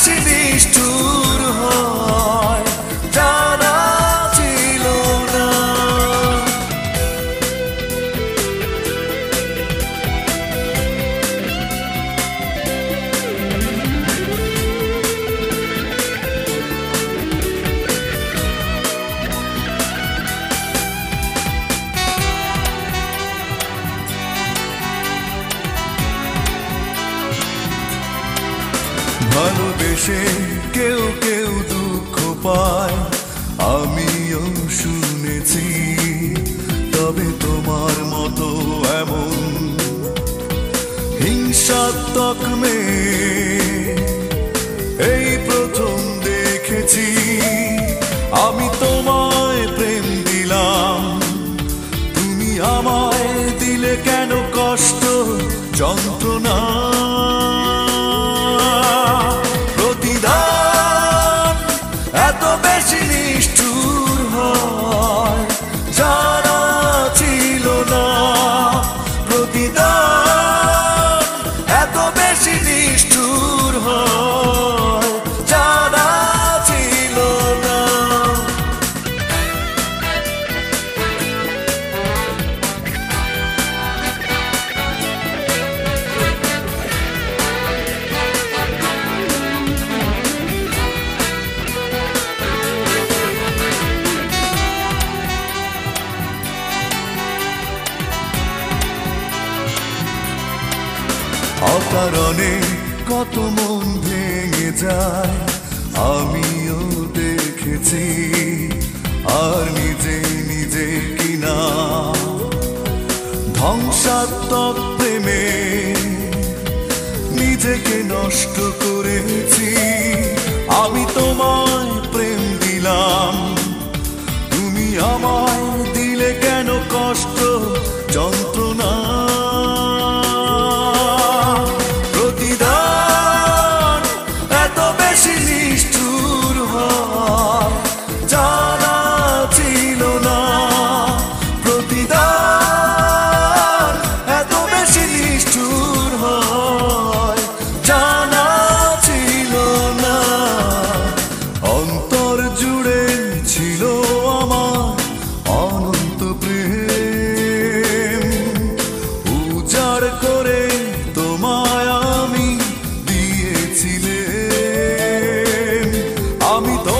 বেশি নিষ্ঠুর হয় জানা ছিল না। ভালোবেসে কেউ কেউ দুঃখ পায় আমিও শুনেছি, তবে তোমার মতো এমন হিংসাত্মক মেয়ে এই প্রথম দেখেছি। আমি তোমায় প্রেম দিলাম, তুমি আমায় দিলে কেন কষ্ট যন্ত্রণা। এত বেশি নিষ্ঠুর হয় জানা ছিল না। প্রতিদান এত বেশি নিষ্ঠুর হয় জানা ছিল না। অকারণে কত মন ভেঙে যায় আমিও দেখেছি, আর নিজে নিজে কিনা ধ্বংসাত্মক প্রেমে নিজেকে নষ্ট করেছি। আমি তোমায় প্রেম দিলাম, তুমি আমায় দিলে কেন কষ্ট যন্ত্রণা। নিষ্ঠুর হয় জানা ছিল না। প্রতিদান এত বেশি নিষ্ঠুর হয় জানা ছিল না। অন্তর জুড়ে ছিল আমার অনন্ত প্রেম, উজাড় করে তোমায় আমি দিয়েছিলে। আমি তো